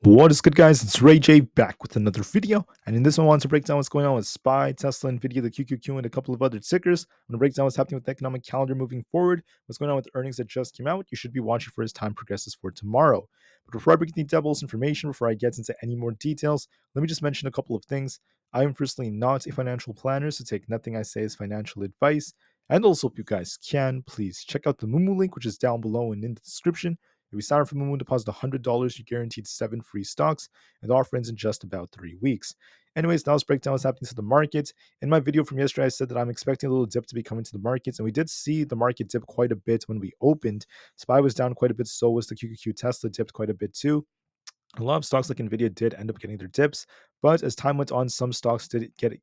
What is good, guys? It's Rey-Jay back with another video, and in this one I want to break down what's going on with SPY, Tesla, Nvidia, the QQQ, and a couple of other tickers. I'm going to break down what's happening with the economic calendar moving forward, what's going on with the earnings that just came out. You should be watching for as time progresses for tomorrow. But before I break the devil's information, before I get into any more details, let me just mention a couple of things. I am personally not a financial planner, so take nothing I say as financial advice. And also, if you guys can, please check out the Moomoo link, which is down below and in the description. If you sign up for Moomoo, deposit $100, you're guaranteed 7 free stocks, and the offer ends in just about 3 weeks. Anyways, now let's break down what's happening to the market. In my video from yesterday, I said that I'm expecting a little dip to be coming to the markets, and we did see the market dip quite a bit when we opened. SPY was down quite a bit, so was the QQQ. Tesla dipped quite a bit too. A lot of stocks like Nvidia did end up getting their dips, but as time went on, some stocks did get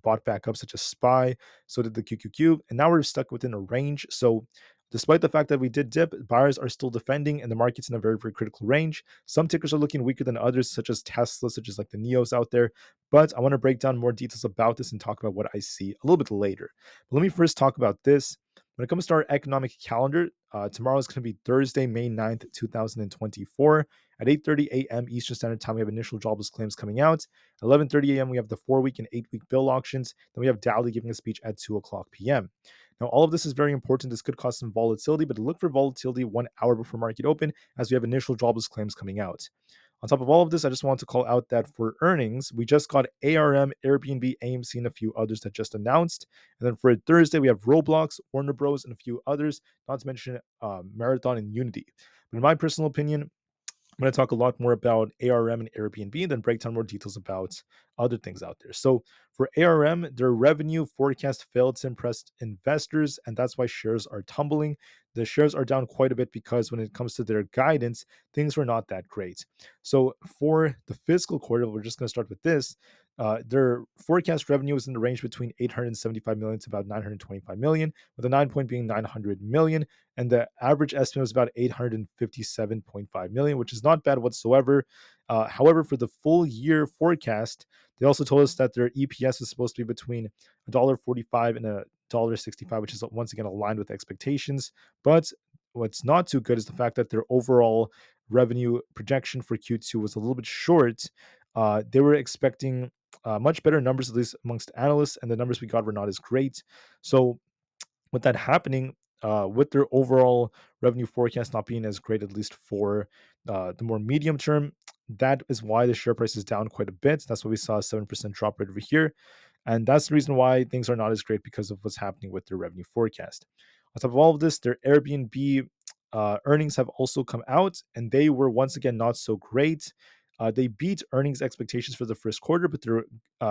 bought back up, such as SPY. So did the QQQ, and now we're stuck within a range. So, despite the fact that we did dip, buyers are still defending, and the market's in a very, very critical range. Some tickers are looking weaker than others, such as Tesla, such as like the Neos out there. But I want to break down more details about this and talk about what I see a little bit later. But let me first talk about this. When it comes to our economic calendar, tomorrow is going to be Thursday, May 9th, 2024. At 8:30 a.m. Eastern Standard Time, we have initial jobless claims coming out. At 11:30 a.m., we have the 4-week and 8-week bill auctions. Then we have Dowley giving a speech at 2 o'clock p.m. Now, all of this is very important. This could cause some volatility, but look for volatility 1 hour before market open as we have initial jobless claims coming out. On top of all of this, I just want to call out that for earnings, we just got ARM, Airbnb, AMC, and a few others that just announced. And then for Thursday, we have Roblox, Warner Bros., and a few others, not to mention Marathon and Unity. But in my personal opinion, I'm going to talk a lot more about ARM and Airbnb and then break down more details about other things out there. So, for ARM, their revenue forecast failed to impress investors, and that's why shares are tumbling. The shares are down quite a bit because when it comes to their guidance, things were not that great. So, for the fiscal quarter, we're just going to start with this. Their forecast revenue was in the range between 875 million to about 925 million, with a 9 point being 900 million, and the average estimate was about 857.5 million, which is not bad whatsoever. However, for the full year forecast, they also told us that their EPS is supposed to be between $1.45 and $1.65, which is once again aligned with expectations. But what's not too good is the fact that their overall revenue projection for Q2 was a little bit short. They were expecting much better numbers, at least amongst analysts, and the numbers we got were not as great. So, with that happening, with their overall revenue forecast not being as great, at least for the more medium term, that is why the share price is down quite a bit. That's why we saw a 7% drop right over here. And that's the reason why things are not as great because of what's happening with their revenue forecast. On top of all of this, their Airbnb earnings have also come out, and they were once again not so great. They beat earnings expectations for the first quarter, but their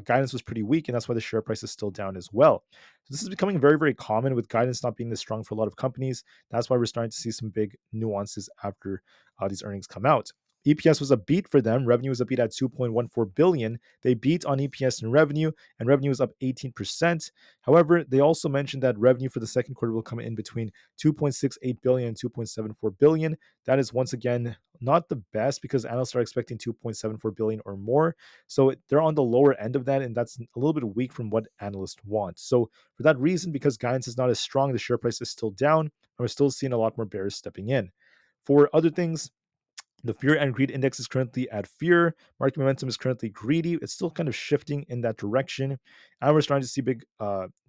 guidance was pretty weak, and that's why the share price is still down as well. So this is becoming very, very common with guidance not being this strong for a lot of companies. That's why we're starting to see some big nuances after these earnings come out. EPS was a beat for them. Revenue was a beat at 2.14 billion. They beat on EPS and revenue was up 18%. However, they also mentioned that revenue for the second quarter will come in between 2.68 billion and 2.74 billion. That is once again not the best because analysts are expecting 2.74 billion or more. So they're on the lower end of that, and that's a little bit weak from what analysts want. So for that reason, because guidance is not as strong, the share price is still down, and we're still seeing a lot more bears stepping in. For other things, the fear and greed index is currently at fear. Market momentum is currently greedy. It's still kind of shifting in that direction. And we're starting to see big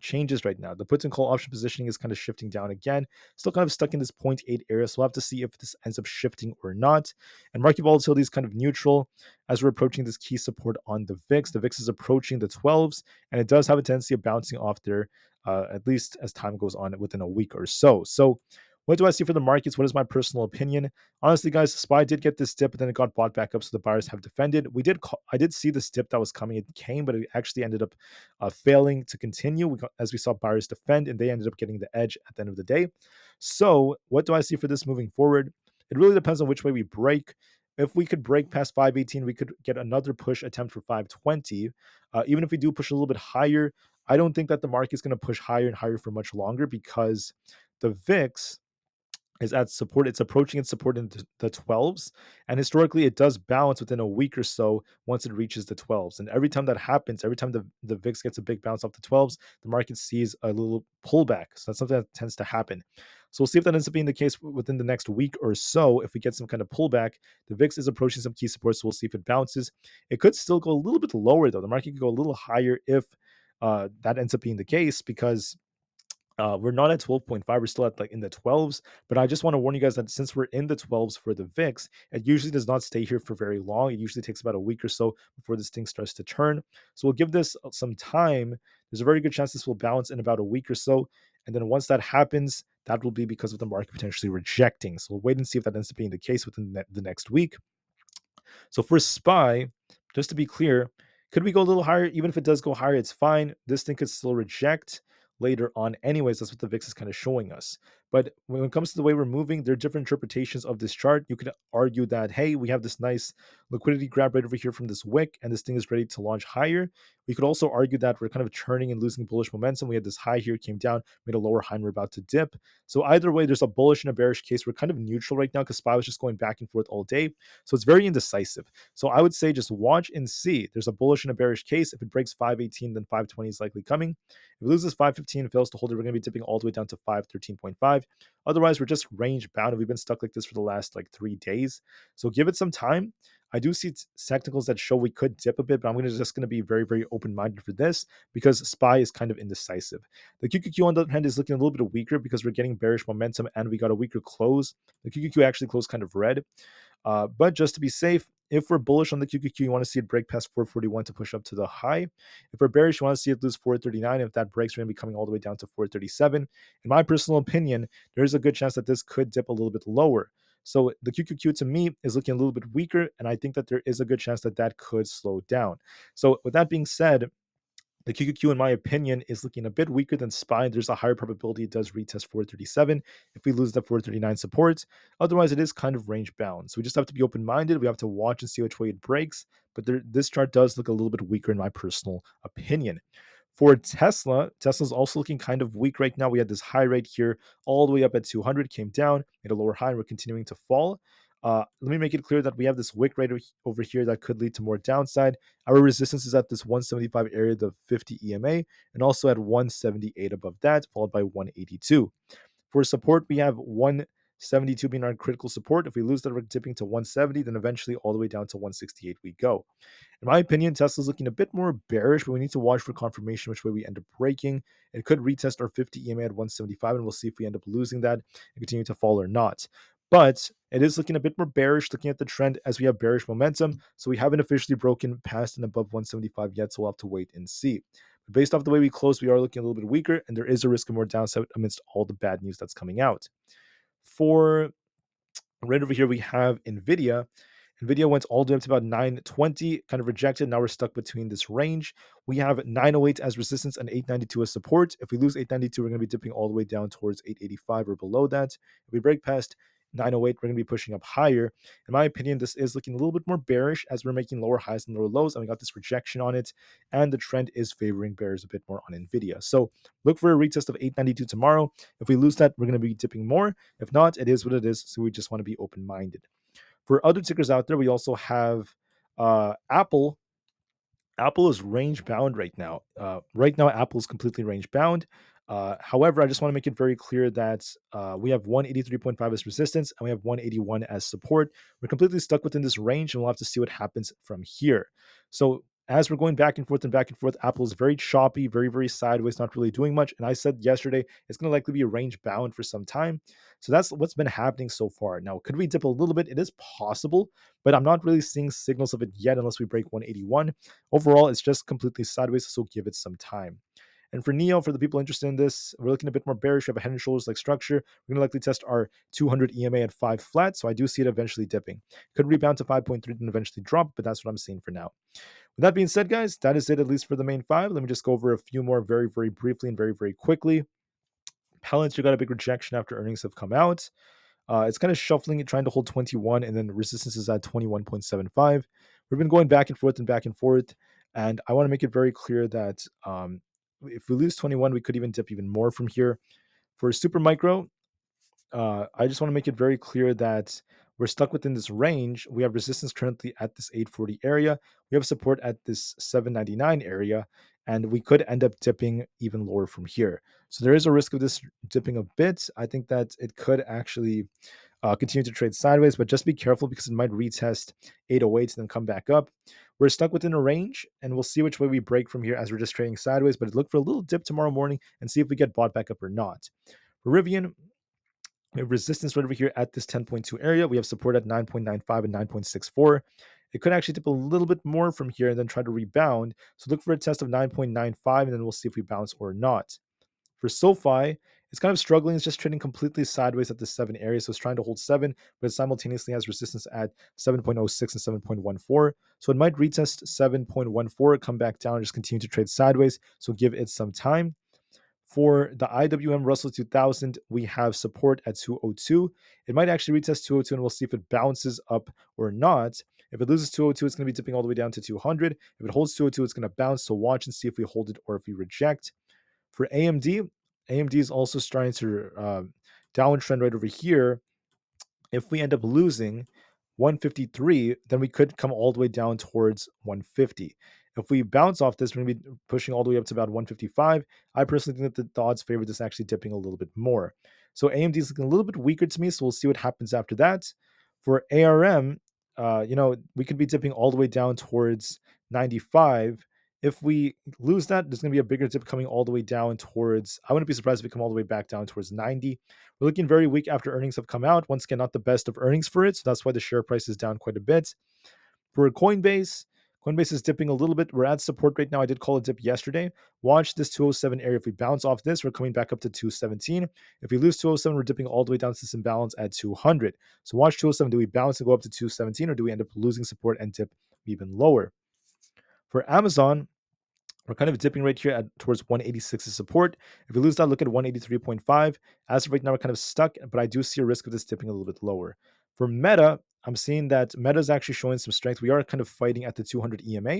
changes right now. The put and call option positioning is kind of shifting down again. Still kind of stuck in this zero point 0.8 area. So we'll have to see if this ends up shifting or not. And market volatility is kind of neutral as we're approaching this key support on the VIX. The VIX is approaching the 12s, and it does have a tendency of bouncing off there at least as time goes on within a week or so. So what do I see for the markets? What is my personal opinion? Honestly, guys, SPY did get this dip, but then it got bought back up, so the buyers have defended. I did see this dip that was coming. It came, but it actually ended up failing to continue as we saw buyers defend, and they ended up getting the edge at the end of the day. So, what do I see for this moving forward? It really depends on which way we break. If we could break past 518, we could get another push attempt for 520. Even if we do push a little bit higher, I don't think that the market is going to push higher and higher for much longer because the VIX is at support. It's approaching its support in the 12s. And historically, it does bounce within a week or so once it reaches the 12s. And every time that happens, every time the VIX gets a big bounce off the 12s, the market sees a little pullback. So that's something that tends to happen. So we'll see if that ends up being the case within the next week or so. If we get some kind of pullback, the VIX is approaching some key supports. So we'll see if it bounces. It could still go a little bit lower, though. The market could go a little higher if that ends up being the case, because we're not at 12.5. We're still at like in the 12s. But I just want to warn you guys that since we're in the 12s for the VIX, it usually does not stay here for very long. It usually takes about a week or so before this thing starts to turn. So we'll give this some time. There's a very good chance this will bounce in about a week or so. And then once that happens, that will be because of the market potentially rejecting. So we'll wait and see if that ends up being the case within the next week. So for SPY, just to be clear, could we go a little higher? Even if it does go higher, it's fine. This thing could still reject later on. Anyways, that's what the VIX is kind of showing us. But when it comes to the way we're moving, there are different interpretations of this chart. You could argue that, hey, we have this nice liquidity grab right over here from this wick, and this thing is ready to launch higher. We could also argue that we're kind of turning and losing bullish momentum. We had this high here, came down, made a lower high, and we're about to dip. So either way, there's a bullish and a bearish case. We're kind of neutral right now because SPY was just going back and forth all day. So it's very indecisive. So I would say just watch and see. There's a bullish and a bearish case. If it breaks 518, then 520 is likely coming. If it loses 515 and fails to hold it, we're going to be dipping all the way down to 513.5. Otherwise, we're just range bound, and we've been stuck like this for the last like 3 days. So give it some time. I do see technicals that show we could dip a bit, but I'm just going to be very, very open-minded for this because SPY is kind of indecisive. The QQQ on the other hand is looking a little bit weaker because we're getting bearish momentum and we got a weaker close. The QQQ actually closed kind of red. But just to be safe, if we're bullish on the QQQ, you want to see it break past 441 to push up to the high. If we're bearish, you want to see it lose 439. If that breaks, we're going to be coming all the way down to 437. In my personal opinion, there's a good chance that this could dip a little bit lower. So the QQQ to me is looking a little bit weaker, and I think that there is a good chance that that could slow down. So with that being said, the QQQ, in my opinion, is looking a bit weaker than SPY. There's a higher probability it does retest 437 if we lose that 439 support. Otherwise, it is kind of range bound. So we just have to be open minded. We have to watch and see which way it breaks. But this chart does look a little bit weaker, in my personal opinion. For Tesla, Tesla's also looking kind of weak right now. We had this high right here, all the way up at 200, came down, made a lower high, and we're continuing to fall. Let me make it clear that we have this wick right over here that could lead to more downside. Our resistance is at this 175 area, the 50 EMA, and also at 178 above that, followed by 182. For support, we have 172 being our critical support. If we lose that, we're dipping to 170, then eventually all the way down to 168 we go. In my opinion, Tesla's looking a bit more bearish, but we need to watch for confirmation which way we end up breaking. It could retest our 50 EMA at 175, and we'll see if we end up losing that and continue to fall or not. But it is looking a bit more bearish, looking at the trend as we have bearish momentum. So we haven't officially broken past and above 175 yet, so we'll have to wait and see. But based off the way we close, we are looking a little bit weaker, and there is a risk of more downside amidst all the bad news that's coming out. For right over here, we have Nvidia. Nvidia went all the way up to about 920, kind of rejected. Now we're stuck between this range. We have 908 as resistance and 892 as support. If we lose 892, we're going to be dipping all the way down towards 885 or below that. If we break past 908, we're going to be pushing up higher. In my opinion, this is looking a little bit more bearish as we're making lower highs and lower lows, and we got this rejection on it, and the trend is favoring bears a bit more on Nvidia. So look for a retest of 892 tomorrow. If we lose that, we're going to be dipping more. If not, it is what it is, so we just want to be open-minded. For other tickers out there, we also have Aapl. Aapl is range bound right now. Right now, Aapl is completely range bound. However, I just want to make it very clear that we have 183.5 as resistance and we have 181 as support. We're completely stuck within this range, and we'll have to see what happens from here. So as we're going back and forth, Aapl is very choppy, very, very sideways, not really doing much. And I said yesterday, it's going to likely be range bound for some time. So that's what's been happening so far. Now, could we dip a little bit? It is possible, but I'm not really seeing signals of it yet unless we break 181. Overall, it's just completely sideways, so give it some time. And for Neo, for the people interested in this, we're looking a bit more bearish. We have a head and shoulders like structure. We're going to likely test our 200 EMA at 5 flat, so I do see it eventually dipping. Could rebound to 5.3 and eventually drop, but that's what I'm seeing for now. With that being said, guys, that is it at least for the main five. Let me just go over a few more very, very briefly and very, very quickly. Palantir got a big rejection after earnings have come out. It's kind of shuffling it, trying to hold 21, and then resistance is at 21.75. We've been going back and forth and back and forth, and I want to make it very clear that if we lose 21, we could even dip even more from here. For Super Micro, I just want to make it very clear that we're stuck within this range. We have resistance currently at this 840 area. We have support at this 799 area, and we could end up dipping even lower from here. So there is a risk of this dipping a bit. I think that it could actually continue to trade sideways, but just be careful because it might retest 808 and then come back up. We're stuck within a range, and we'll see which way we break from here as we're just trading sideways. But look for a little dip tomorrow morning and see if we get bought back up or not. For Rivian, we have resistance right over here at this 10.2 area. We have support at 9.95 and 9.64. It could actually dip a little bit more from here and then try to rebound. So look for a test of 9.95, and then we'll see if we bounce or not. For SoFi, it's kind of struggling. It's just trading completely sideways at the 7 area. So it's trying to hold 7, but it simultaneously has resistance at 7.06 and 7.14. So it might retest 7.14, come back down, and just continue to trade sideways. So give it some time. For the IWM Russell 2000, we have support at 202. It might actually retest 202, and we'll see if it bounces up or not. If it loses 202, it's going to be dipping all the way down to 200. If it holds 202, it's going to bounce. So watch and see if we hold it or if we reject. For AMD, AMD is also starting to downtrend right over here. If we end up losing 153, then we could come all the way down towards 150. If we bounce off this, we're going to be pushing all the way up to about 155. I personally think that the odds favor this actually dipping a little bit more. So AMD is looking a little bit weaker to me, so we'll see what happens after that. For ARM, we could be dipping all the way down towards 95. If we lose that, there's going to be a bigger dip coming all the way down towards, I wouldn't be surprised if we come all the way back down towards 90. We're looking very weak after earnings have come out. Once again, not the best of earnings for it. So that's why the share price is down quite a bit. For Coinbase, Coinbase is dipping a little bit. We're at support right now. I did call a dip yesterday. Watch this 207 area. If we bounce off this, we're coming back up to 217. If we lose 207, we're dipping all the way down to this imbalance at 200. So watch 207. Do we bounce and go up to 217, or do we end up losing support and dip even lower? For Amazon, we're kind of dipping right here at towards 186 as support. If we lose that, look at 183.5. As of right now, we're kind of stuck, but I do see a risk of this dipping a little bit lower. For Meta, I'm seeing that Meta is actually showing some strength. We are kind of fighting at the 200 EMA.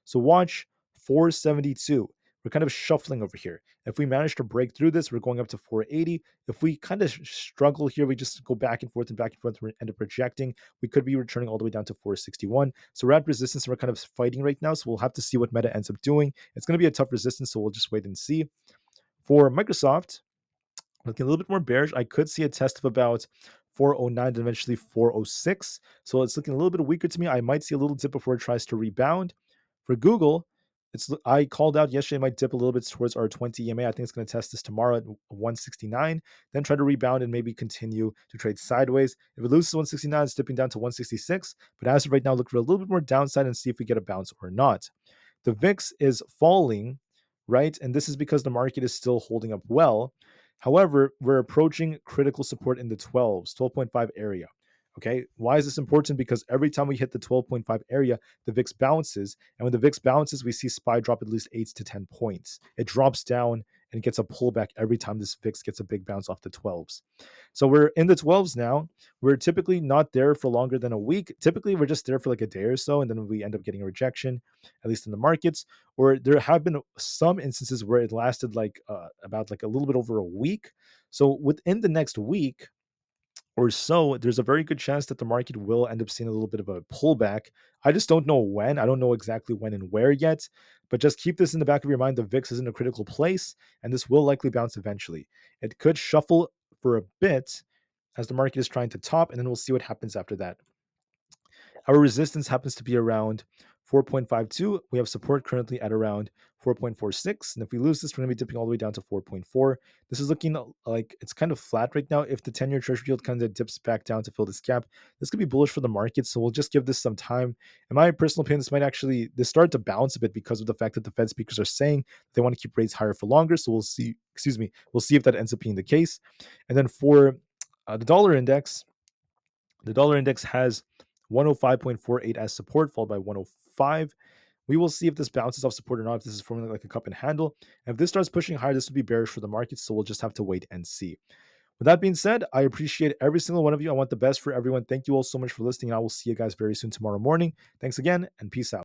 So watch 472. We're kind of shuffling over here. If we manage to break through this, we're going up to 480. If we kind of struggle here, we just go back and forth and back and forth and end up rejecting. We could be returning all the way down to 461. So we're at resistance and we're kind of fighting right now. So we'll have to see what Meta ends up doing. It's going to be a tough resistance, so we'll just wait and see. For Microsoft, looking a little bit more bearish. I could see a test of about 409 and eventually 406. So it's looking a little bit weaker to me. I might see a little dip before it tries to rebound. For Google, I called out yesterday it might dip a little bit towards our 20 EMA. I think it's going to test this tomorrow at 169, then try to rebound and maybe continue to trade sideways. If it loses 169, it's dipping down to 166. But as of right now, look for a little bit more downside and see if we get a bounce or not. The VIX is falling, right? And this is because the market is still holding up well. However, we're approaching critical support in the 12s, 12.5 area. Okay, why is this important? Because every time we hit the 12.5 area, the VIX bounces. And when the VIX bounces, we see SPY drop at least 8 to 10 points. It drops down and gets a pullback every time this VIX gets a big bounce off the 12s. So we're in the 12s now. We're typically not there for longer than a week. Typically, we're just there for like a day or so, and then we end up getting a rejection, at least in the markets. Or there have been some instances where it lasted like about like a little bit over a week. So within the next week, or so, there's a very good chance that the market will end up seeing a little bit of a pullback. I just don't know when. I don't know exactly when and where yet, but just keep this in the back of your mind. The VIX is in a critical place, and this will likely bounce eventually. It could shuffle for a bit as the market is trying to top, and then we'll see what happens after that. Our resistance happens to be around 4.52. We have support currently at around 4.46. And if we lose this, we're going to be dipping all the way down to 4.4. This is looking like it's kind of flat right now. If the 10-year treasury yield kind of dips back down to fill this gap, this could be bullish for the market. So we'll just give this some time. In my personal opinion, this might actually start to bounce a bit because of the fact that the Fed speakers are saying they want to keep rates higher for longer. So we'll see, we'll see if that ends up being the case. And then for the dollar index, the dollar index has 105.48 as support, followed by 105. We will see if this bounces off support or not, if this is forming like a cup and handle. And if this starts pushing higher, this would be bearish for the market. So we'll just have to wait and see. With that being said, I appreciate every single one of you. I want the best for everyone. Thank you all so much for listening. And I will see you guys very soon tomorrow morning. Thanks again, and peace out.